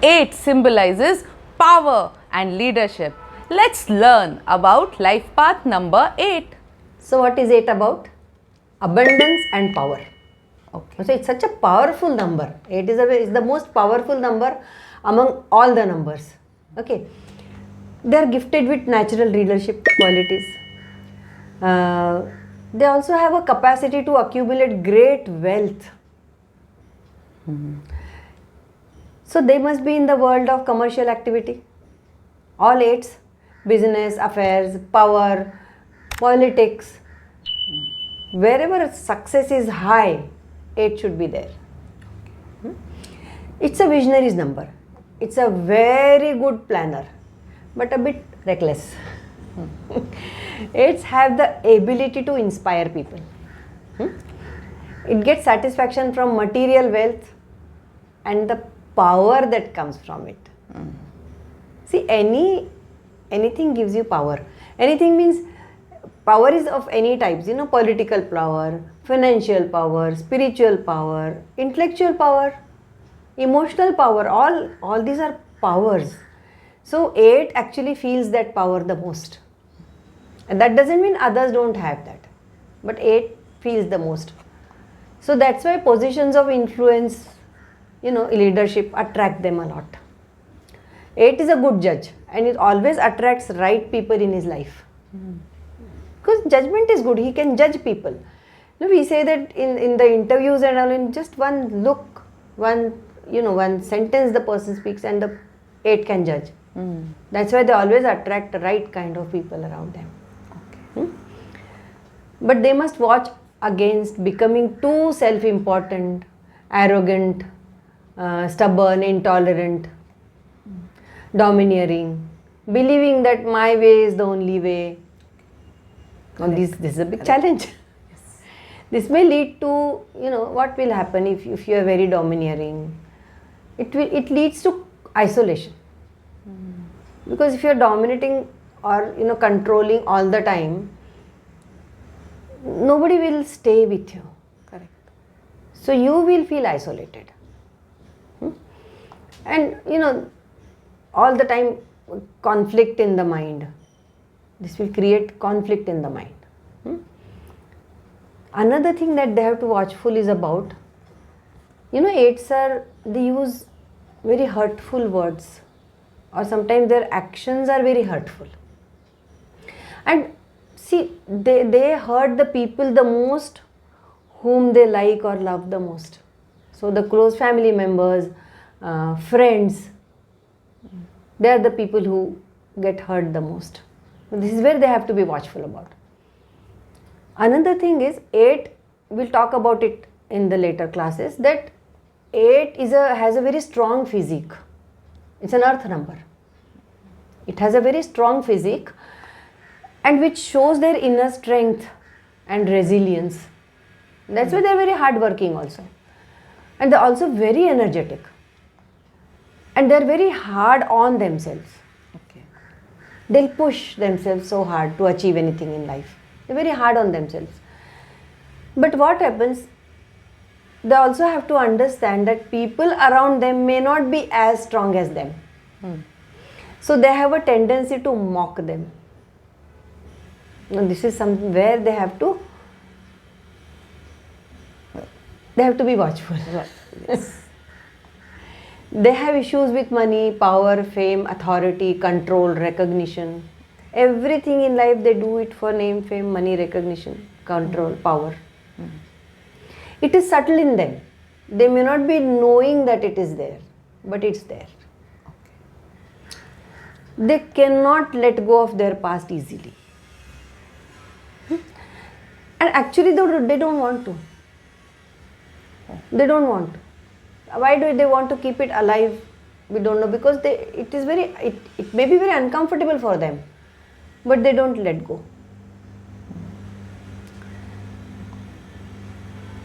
8 symbolizes power and leadership. Let's learn about life path number 8. So what is 8 about? Abundance and power. Okay. So it's such a powerful number. 8 is the most powerful number among all the numbers. Okay. They are gifted with natural leadership qualities. They also have a capacity to accumulate great wealth. So they must be in the world of commercial activity. All 8s, business, affairs, power, politics. Wherever success is high, 8 should be there. It's a visionary's number. It's a very good planner, but a bit reckless. 8s have the ability to inspire people. It gets satisfaction from material wealth and the power that comes from it. See, anything gives you power. Anything means power is of any types, political power, financial power, spiritual power, intellectual power, emotional power, all these are powers. So 8 actually feels that power the most. And that doesn't mean others don't have that. But 8 feels the most. So that's why positions of influence, leadership attract them a lot. 8 is a good judge and it always attracts right people in his life. Because judgment is good, he can judge people. We say that in the interviews and all, in just one look, one sentence the person speaks and the 8 can judge. That's why they always attract the right kind of people around them. Okay. But they must watch against becoming too self-important, arrogant, stubborn, intolerant, domineering, believing that my way is the only way. This is a big challenge. Yes. This may lead to, what will happen if you are very domineering. It leads to isolation. Because if you are dominating or controlling all the time, nobody will stay with you. Correct. So you will feel isolated. And all the time conflict in the mind. This will create conflict in the mind. Another thing that they have to watchful is about, 8s they use very hurtful words, or sometimes their actions are very hurtful. And see, they hurt the people the most whom they like or love the most. So the close family members, friends, they are the people who get hurt the most. This is where they have to be watchful about. Another thing is 8, we'll talk about it in the later classes, that 8 has a very strong physique. It's an earth number. It has a very strong physique and which shows their inner strength and resilience. That's why they're very hardworking also. And they're also very energetic. And they're very hard on themselves. Okay. They'll push themselves so hard to achieve anything in life. They're very hard on themselves. But what happens, they also have to understand that people around them may not be as strong as them. So they have a tendency to mock them. Now this is somewhere they have to be watchful. Yes. They have issues with money, power, fame, authority, control, recognition. Everything in life they do it for name, fame, money, recognition, control, power. It is subtle in them. They may not be knowing that it is there, but it's there. They cannot let go of their past easily. And actually they don't want to. They don't want to. Why do they want to keep it alive? We don't know, because it may be very uncomfortable for them, but they don't let go.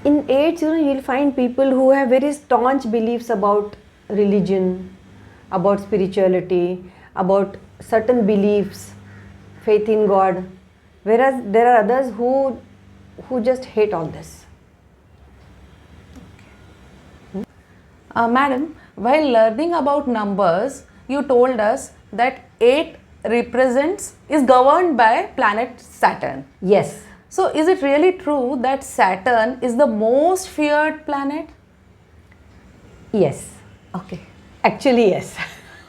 In 8s, you'll find people who have very staunch beliefs about religion, about spirituality, about certain beliefs, faith in God, whereas there are others who just hate all this. Madam, while learning about numbers, you told us that 8 is governed by planet Saturn. Yes. So is it really true that Saturn is the most feared planet? Yes. Okay. Actually, yes.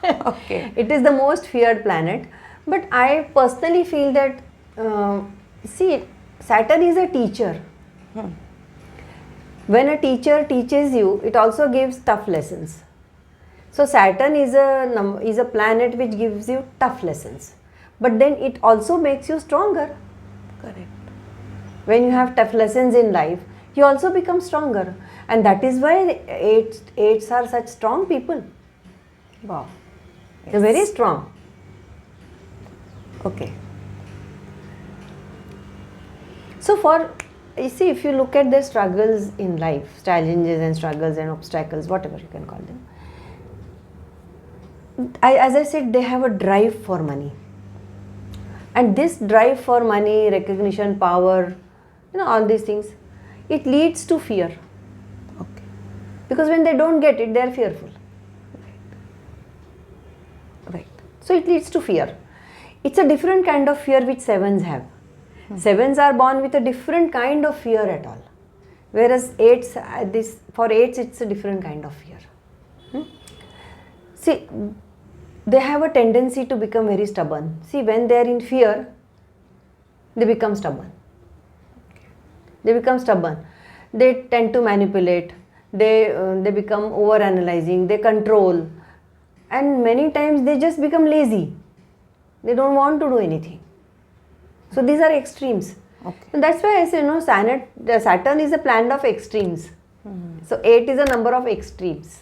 Okay. It is the most feared planet. But I personally feel that, see, Saturn is a teacher. When a teacher teaches you, it also gives tough lessons. So Saturn is a planet which gives you tough lessons. But then it also makes you stronger. Correct. When you have tough lessons in life, you also become stronger. And that is why eights are such strong people. Wow. Yes. They're very strong. Okay. So you see, if you look at their struggles in life, challenges and struggles and obstacles, whatever you can call them, as I said, they have a drive for money. And this drive for money, recognition, power, all these things, it leads to fear. Okay. Because when they don't get it, they are fearful. Right. So it leads to fear. It's a different kind of fear which sevens have. Sevens are born with a different kind of fear at all. Whereas for eights, it's a different kind of fear. See, they have a tendency to become very stubborn. See, when they are in fear, they become stubborn. They become stubborn. They tend to manipulate. They become over-analyzing. They control. And many times they just become lazy. They don't want to do anything. So these are extremes. Okay. So that's why I say, Saturn is a planet of extremes. So 8 is a number of extremes.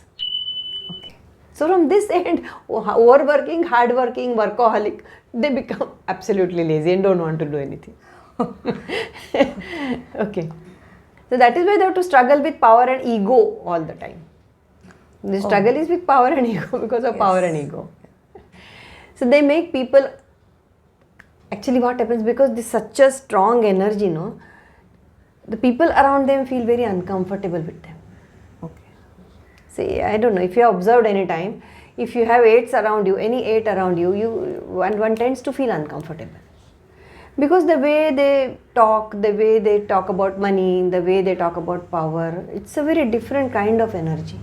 Okay. So from this end, overworking, hardworking, workaholic, they become absolutely lazy and don't want to do anything. Okay. So that is why they have to struggle with power and ego all the time. The struggle is with power and ego because of power and ego. So they make people, actually what happens, because this such a strong energy, the people around them feel very uncomfortable with them. Okay. See, I don't know, if you have observed any time, if you have eights around you, any 8 around you, one tends to feel uncomfortable. Because the way they talk about money, the way they talk about power, it's a very different kind of energy.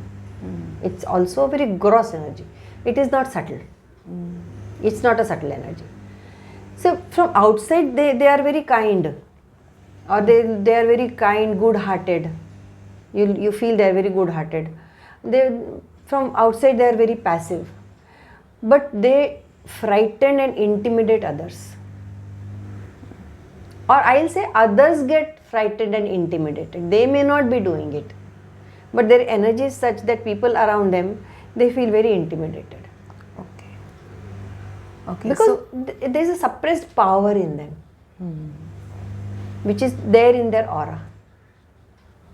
It's also a very gross energy. It is not subtle. It's not a subtle energy. So from outside they are very kind, or they are very kind, good-hearted. You feel they are very good-hearted. From outside they are very passive, but they frighten and intimidate others. Or I'll say others get frightened and intimidated. They may not be doing it, but their energy is such that people around them, they feel very intimidated. Okay. Because there is a suppressed power in them, which is there in their aura.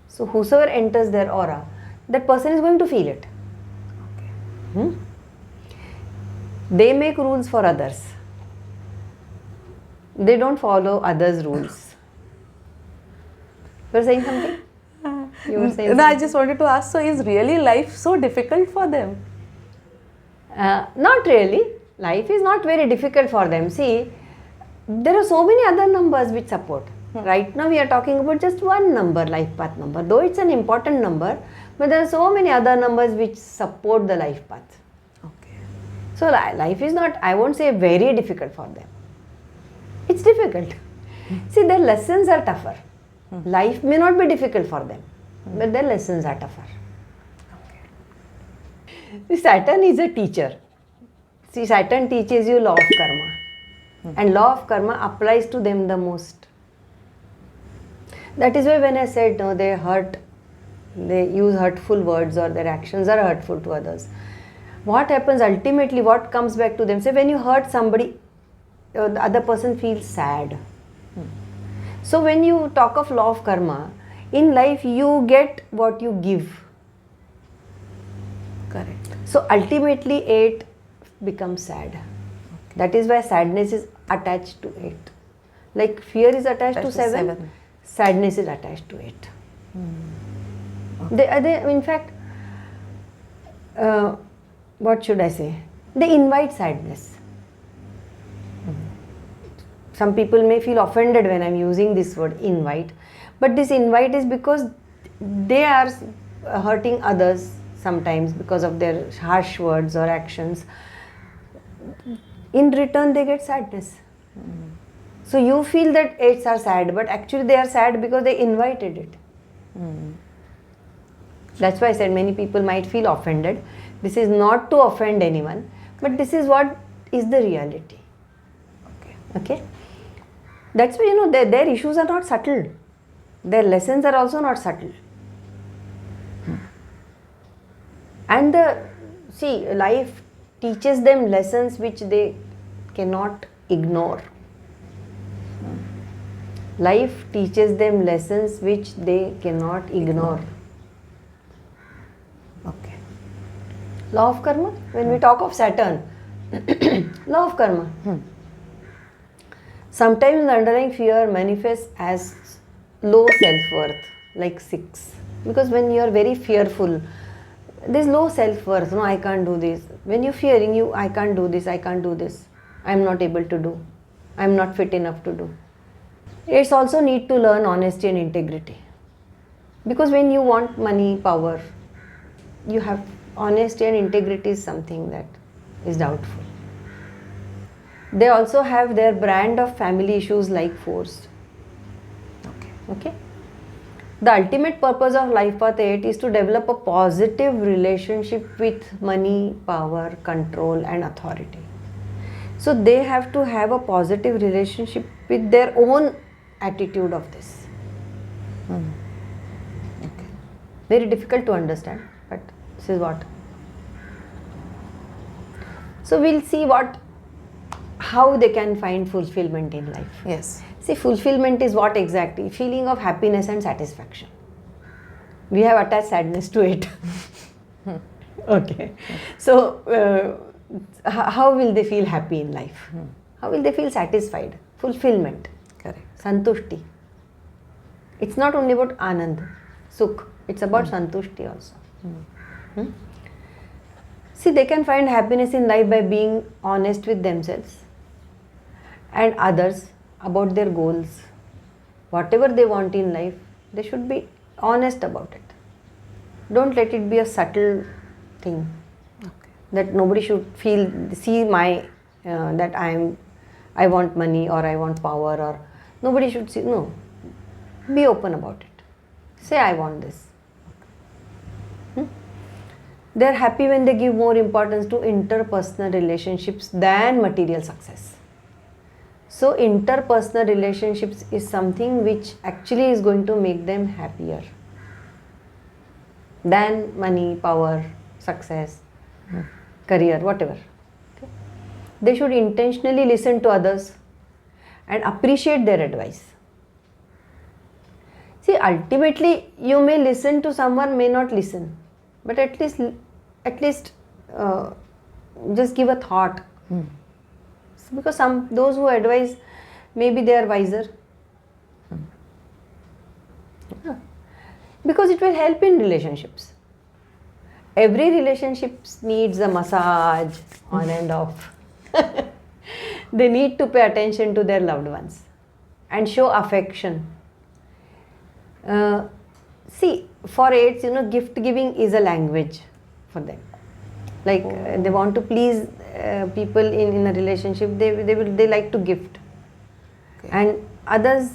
So whosoever enters their aura, that person is going to feel it. Okay. They make rules for others. They don't follow others' rules. You were saying something? You were saying No, I just wanted to ask, so is really life so difficult for them? Not really. Life is not very difficult for them. See, there are so many other numbers which support. Right now we are talking about just one number, life path number. Though it's an important number, but there are so many other numbers which support the life path. Okay. So life is not, I won't say very difficult for them. It's difficult. See, their lessons are tougher. Life may not be difficult for them, but their lessons are tougher. Okay. Saturn is a teacher. See, Saturn teaches you law of karma. And law of karma applies to them the most. That is why when I said, no, they use hurtful words, or their actions are hurtful to others. What happens ultimately, what comes back to them? Say, when you hurt somebody, the other person feels sad. So when you talk of law of karma, in life you get what you give. Correct. So ultimately 8 becomes sad. Okay. That is why sadness is attached to 8. Like fear is attached to 7, sadness is attached to 8. Okay. In fact, what should I say? They invite sadness. Some people may feel offended when I'm using this word invite, but this invite is because they are hurting others sometimes because of their harsh words or actions. In return, they get sadness. So you feel that eights are sad, but actually they are sad because they invited it. That's why I said many people might feel offended. This is not to offend anyone, but this is what is the reality. Okay? That's why, their issues are not subtle. Their lessons are also not subtle. And life teaches them lessons which they cannot ignore. Life teaches them lessons which they cannot ignore. Okay. Law of karma. When we talk of Saturn, law of karma. Sometimes the underlying fear manifests as low self-worth, like 6. Because when you are very fearful, there is low self-worth. No, I can't do this. When you're fearing, I can't do this, I can't do this. I am not able to do. I am not fit enough to do. It's also need to learn honesty and integrity. Because when you want money, power, you have honesty and integrity is something that is doubtful. They also have their brand of family issues like forced. Okay. The ultimate purpose of life path 8 is to develop a positive relationship with money, power, control and authority. So they have to have a positive relationship with their own attitude of this. Okay. Very difficult to understand, but this is what. So we'll see how they can find fulfillment in life. Yes. See, fulfillment is what exactly? Feeling of happiness and satisfaction. We have attached sadness to it. Okay. So, how will they feel happy in life? How will they feel satisfied? Fulfillment. Correct. Santushti. It's not only about Anand, Sukh. It's about Santushti also. See, they can find happiness in life by being honest with themselves and others about their goals. Whatever they want in life, they should be honest about it. Don't let it be a subtle thing. That nobody should see that I want money or I want power, or nobody should see. No. Be open about it. Say I want this. They are happy when they give more importance to interpersonal relationships than material success. So interpersonal relationships is something which actually is going to make them happier than money, power, success, career, whatever. Okay. They should intentionally listen to others and appreciate their advice. See, ultimately you may listen to someone, may not listen, but at least just give a thought. Because those who advise, maybe they are wiser. Because it will help in relationships. Every relationship needs a massage on and off. They need to pay attention to their loved ones and show affection. See, for 8s, gift giving is a language for them. Like they want to please people in a relationship, they like to gift. Okay. And others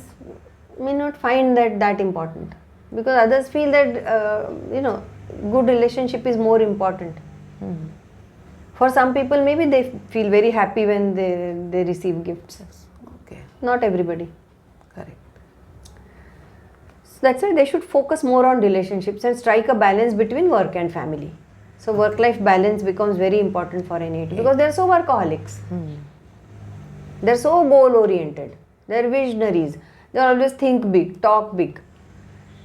may not find that important, because others feel that good relationship is more important. For some people, maybe they feel very happy when they receive gifts. Okay. Not everybody. Correct. So that's why they should focus more on relationships and strike a balance between work and family. So work-life balance becomes very important for an 8 because they are so workaholics. They are so goal-oriented. They are visionaries. They always think big, talk big.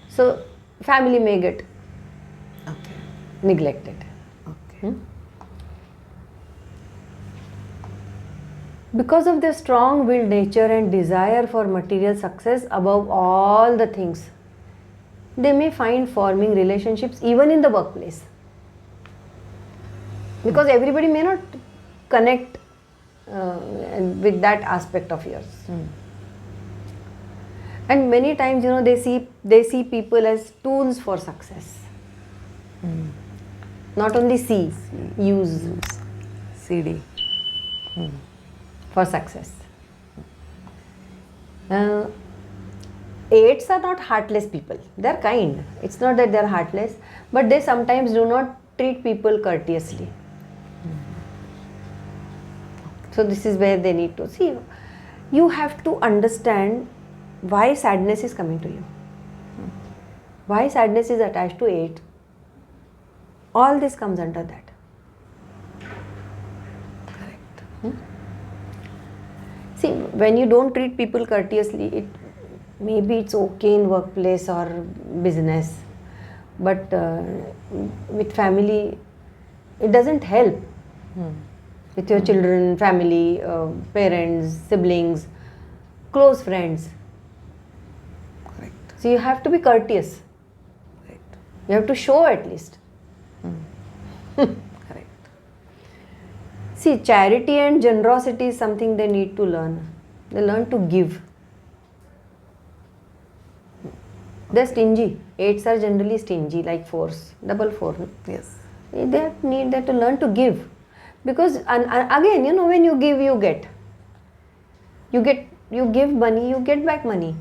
So family may get neglected. Okay. Because of their strong-willed nature and desire for material success above all the things, they may find forming relationships even in the workplace. Because everybody may not connect with that aspect of yours. And many times, they see people as tools for success. Not only see, use. CD. For success. Eights are not heartless people. They are kind. It's not that they are heartless, but they sometimes do not treat people courteously. So this is where they need to see. You have to understand why sadness is coming to you. Why sadness is attached to 8. All this comes under that. Correct. See, when you don't treat people courteously, maybe it's okay in workplace or business, but with family, it doesn't help. With your children, family, parents, siblings, close friends. Correct. So you have to be courteous. Right. You have to show at least. Correct. See, charity and generosity is something they need to learn. They learn to give. They're stingy. 8s are generally stingy, like 4s, double 4. Yes. They need that to learn to give. Because again, when you give, you get. You give money, you get back money.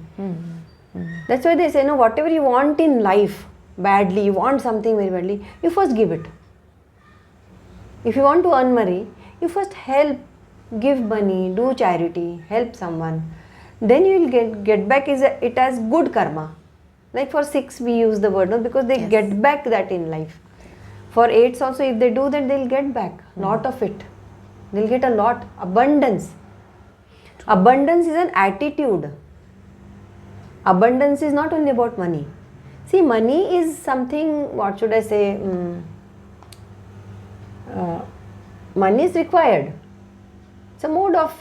That's why they say, whatever you want in life badly, you want something very badly, you first give it. If you want to earn money, you first help, give money, do charity, help someone. Then you will get back it as good karma. Like for 6 we use the word, because they get back that in life. For 8s also, if they do that, they'll get back lot of it. They'll get a lot. Abundance. Abundance is an attitude. Abundance is not only about money. See, money is something, what should I say, money is required. It's a mode of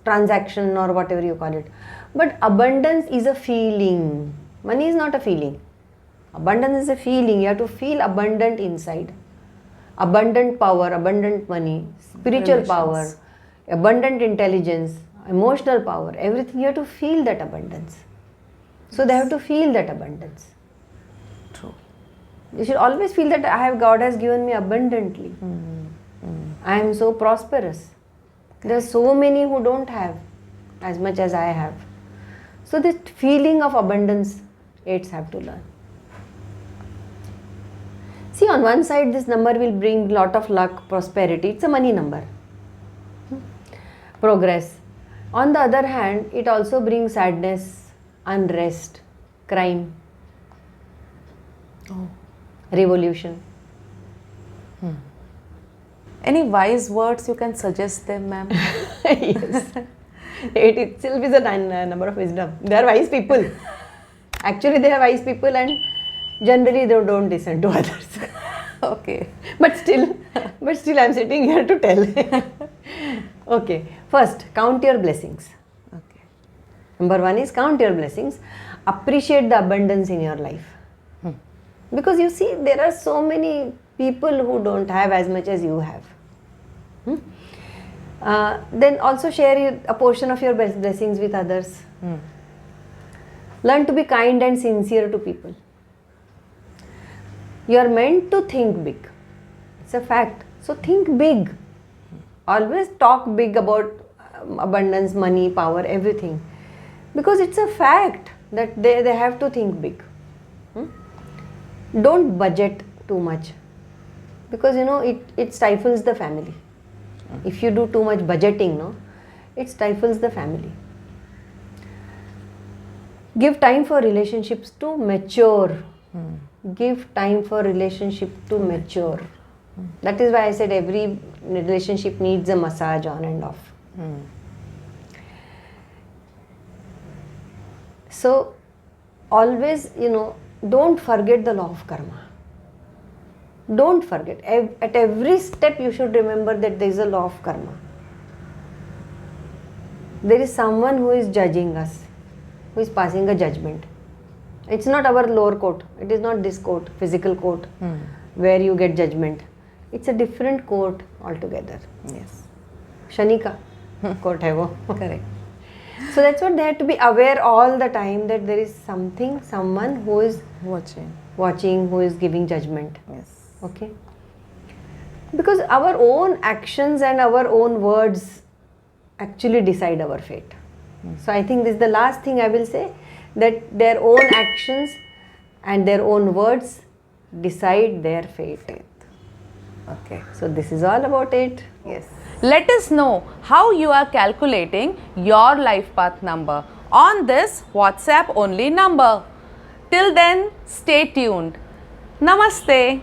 transaction or whatever you call it. But abundance is a feeling. Money is not a feeling. Abundance is a feeling. You have to feel abundant inside. Abundant power, abundant money, spiritual power, abundant intelligence, emotional power, everything. You have to feel that abundance. So they have to feel that abundance. True. You should always feel that God has given me abundantly. I am so prosperous. There are so many who don't have as much as I have. So this feeling of abundance, 8s have to learn. See, on one side, this number will bring lot of luck, prosperity. It's a money number. Progress. On the other hand, it also brings sadness, unrest, crime, revolution. Any wise words you can suggest them, ma'am? Yes. 8 itself is a number of wisdom. They are wise people. Actually, they are wise people, and generally they don't listen to others. Okay. But still I am sitting here to tell. Okay. First, count your blessings. Okay. Number 1 is count your blessings. Appreciate the abundance in your life. Because you see, there are so many people who don't have as much as you have. Then also share a portion of your blessings with others. Learn to be kind and sincere to people. You are meant to think big. It's a fact. So think big. Always talk big about abundance, money, power, everything. Because it's a fact that they have to think big. Don't budget too much. Because it stifles the family. If you do too much budgeting, it stifles the family. Give time for relationships to mature. Give time for relationship to mature. That is why I said every relationship needs a massage on and off. So always, don't forget the law of karma. Don't forget. At every step you should remember that there is a law of karma. There is someone who is judging us, who is passing a judgment. It's not our lower court. It is not this court, physical court, where you get judgment. it's a different court altogether. Yes. Shani ka court hai wo. Correct. So that's what they have to be aware all the time, that there is something, someone who is watching, who is giving judgment. Yes. Okay. Because our own actions and our own words actually decide our fate. So I think this is the last thing I will say, that their own actions and their own words decide their fate. Okay. So this is all about it. Yes. Let us know how you are calculating your life path number on this WhatsApp only number. Till then, stay tuned. Namaste.